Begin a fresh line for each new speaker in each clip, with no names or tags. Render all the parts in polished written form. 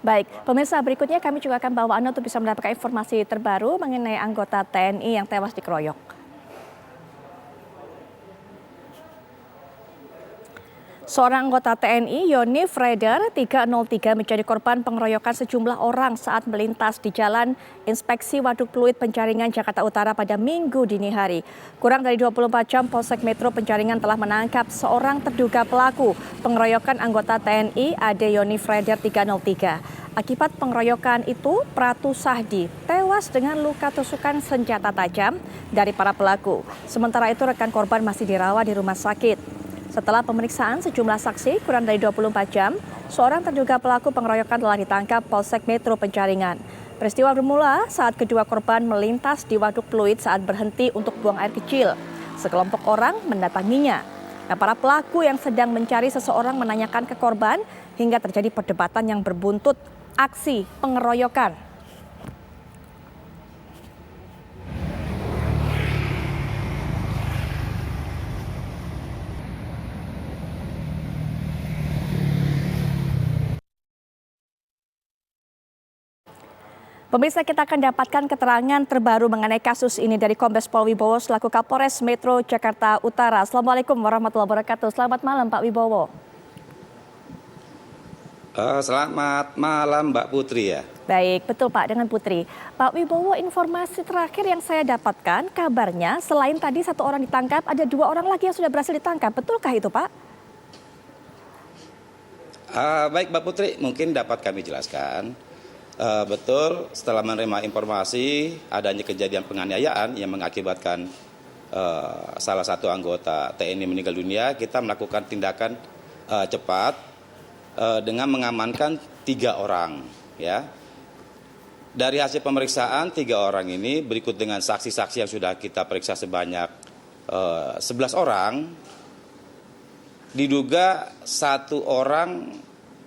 Baik, pemirsa berikutnya kami juga akan bawa Anda untuk bisa mendapatkan informasi terbaru mengenai anggota TNI yang tewas dikeroyok. Seorang anggota TNI, Yoni Freder 303 menjadi korban pengeroyokan sejumlah orang saat melintas di Jalan Inspeksi Waduk Pluit Penjaringan, Jakarta Utara pada Minggu dini hari. Kurang dari 24 jam, Polsek Metro Penjaringan telah menangkap seorang terduga pelaku pengeroyokan anggota TNI Ade Yoni Freder 303. Akibat pengeroyokan itu, Pratu Sahdi tewas dengan luka tusukan senjata tajam dari para pelaku. Sementara itu, rekan korban masih dirawat di rumah sakit. Setelah pemeriksaan sejumlah saksi kurang dari 24 jam, seorang terduga pelaku pengeroyokan telah ditangkap Polsek Metro Penjaringan. Peristiwa bermula saat kedua korban melintas di Waduk Pluit saat berhenti untuk buang air kecil. Sekelompok orang mendatanginya. Nah, para pelaku yang sedang mencari seseorang menanyakan ke korban hingga terjadi perdebatan yang berbuntut aksi pengeroyokan. Pemirsa, kita akan dapatkan keterangan terbaru mengenai kasus ini dari Kombes Pol Wibowo selaku Kapolres Metro Jakarta Utara. Assalamualaikum warahmatullahi wabarakatuh. Selamat malam Pak Wibowo.
Selamat malam Mbak Putri ya.
Baik, betul Pak, dengan Putri. Pak Wibowo, informasi terakhir yang saya dapatkan kabarnya selain tadi satu orang ditangkap, ada 2 orang lagi yang sudah berhasil ditangkap. Betulkah itu Pak?
Baik Mbak Putri, mungkin dapat kami jelaskan. Betul, setelah menerima informasi adanya kejadian penganiayaan yang mengakibatkan salah satu anggota TNI meninggal dunia, kita melakukan tindakan cepat dengan mengamankan 3 orang. Ya. Dari hasil pemeriksaan 3 orang ini berikut dengan saksi-saksi yang sudah kita periksa sebanyak 11 orang, diduga 1 orang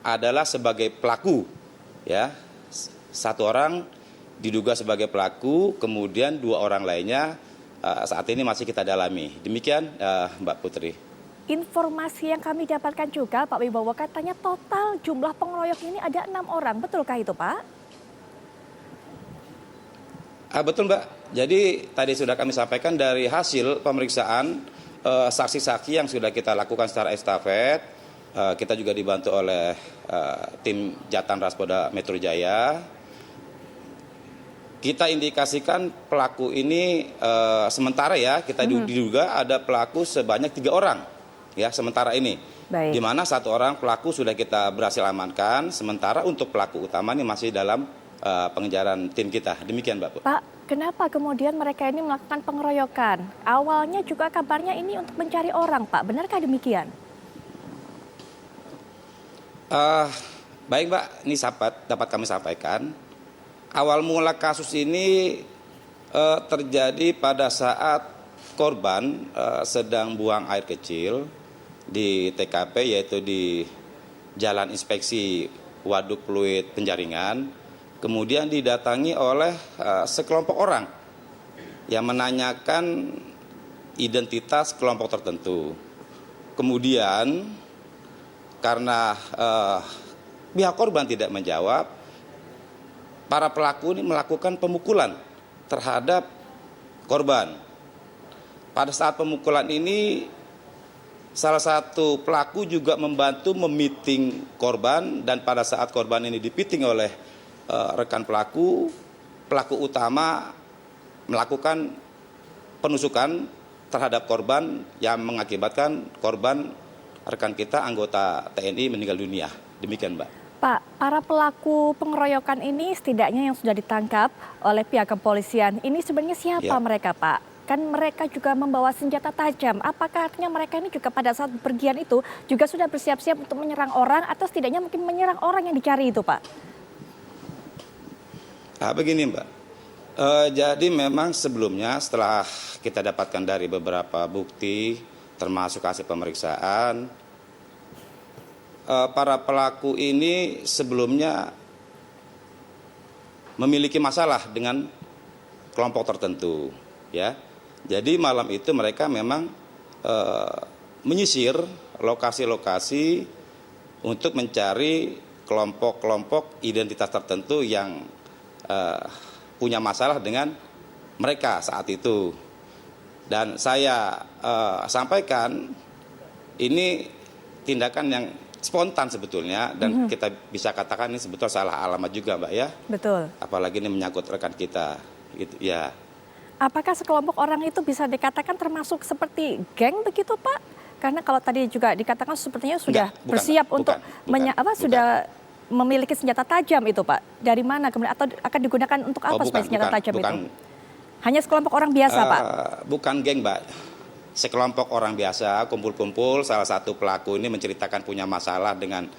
adalah sebagai pelaku, ya. 1 orang diduga sebagai pelaku, kemudian 2 orang lainnya saat ini masih kita dalami. Demikian Mbak Putri.
Informasi yang kami dapatkan juga Pak Wibowo, katanya total jumlah pengeroyok ini ada 6 orang. Betulkah itu Pak?
Betul Mbak. Jadi tadi sudah kami sampaikan dari hasil pemeriksaan saksi-saksi yang sudah kita lakukan secara estafet. Kita juga dibantu oleh tim Jatan-Ras Polda Metro Jaya. Kita indikasikan pelaku ini sementara ya, kita diduga ada pelaku sebanyak 3 orang ya sementara ini.
Baik.
Di mana 1 orang pelaku sudah kita berhasil amankan, sementara untuk pelaku utama ini masih dalam pengejaran tim kita. Demikian Mbak.
Pak, kenapa kemudian mereka ini melakukan pengeroyokan? Awalnya juga kabarnya ini untuk mencari orang Pak, benarkah demikian?
Baik Mbak, ini dapat kami sampaikan. Awal mula kasus ini terjadi pada saat korban sedang buang air kecil di TKP, yaitu di Jalan Inspeksi Waduk Pluit Penjaringan. Kemudian didatangi oleh sekelompok orang yang menanyakan identitas kelompok tertentu. Kemudian karena pihak korban tidak menjawab, para pelaku ini melakukan pemukulan terhadap korban. Pada saat pemukulan ini, salah satu pelaku juga membantu memiting korban, dan pada saat korban ini dipiting oleh rekan pelaku utama melakukan penusukan terhadap korban yang mengakibatkan korban rekan kita anggota TNI meninggal dunia. Demikian Mbak.
Pak, para pelaku pengeroyokan ini setidaknya yang sudah ditangkap oleh pihak kepolisian, ini sebenarnya siapa mereka Pak? Kan mereka juga membawa senjata tajam. Apakah artinya mereka ini juga pada saat pergian itu juga sudah bersiap-siap untuk menyerang orang, atau setidaknya mungkin menyerang orang yang dicari itu Pak?
Begini Mbak, jadi memang sebelumnya setelah kita dapatkan dari beberapa bukti termasuk hasil pemeriksaan, para pelaku ini sebelumnya memiliki masalah dengan kelompok tertentu, ya. Jadi malam itu mereka memang menyisir lokasi-lokasi untuk mencari kelompok-kelompok identitas tertentu yang punya masalah dengan mereka saat itu. Dan saya sampaikan ini tindakan yang spontan sebetulnya dan kita bisa katakan ini sebetulnya salah alamat juga, Mbak ya.
Betul.
Apalagi ini menyangkut rekan kita gitu ya.
Apakah sekelompok orang itu bisa dikatakan termasuk seperti geng begitu, Pak? Karena kalau tadi juga dikatakan sepertinya sudah bersiap untuk sudah memiliki senjata tajam itu, Pak. Dari mana kemudian atau akan digunakan untuk apa sebenarnya senjata tajam itu? Hanya sekelompok orang biasa, Pak?
Bukan geng, Mbak. Sekelompok orang biasa kumpul-kumpul, salah satu pelaku ini menceritakan punya masalah dengan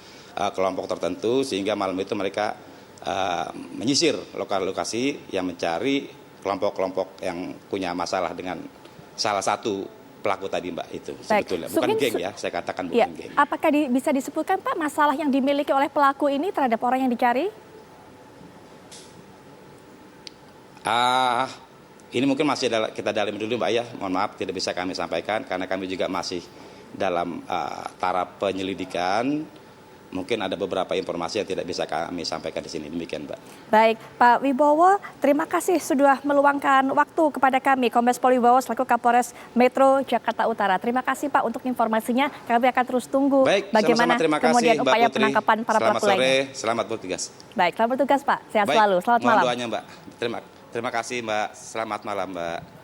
kelompok tertentu sehingga malam itu mereka menyisir lokasi yang mencari kelompok-kelompok yang punya masalah dengan salah satu pelaku tadi, Mbak, itu sebetulnya. Bukan geng ya, saya katakan bukan geng.
Apakah bisa disebutkan, Pak, masalah yang dimiliki oleh pelaku ini terhadap orang yang dicari?
Ini mungkin masih kita dalami dulu, Mbak ya. Mohon maaf tidak bisa kami sampaikan karena kami juga masih dalam taraf penyelidikan. Mungkin ada beberapa informasi yang tidak bisa kami sampaikan di sini. Demikian, Mbak.
Baik, Pak Wibowo, terima kasih sudah meluangkan waktu kepada kami. Kombes Pol Wibowo selaku Kapolres Metro Jakarta Utara. Terima kasih, Pak, untuk informasinya. Kami akan terus tunggu bagaimana kemudian upaya penangkapan para pelaku lainnya.
Selamat bertugas.
Baik, selamat bertugas, Pak. Sehat selalu. Selamat malam.
Doanya, Mbak. Terima kasih, Mbak. Selamat malam, Mbak.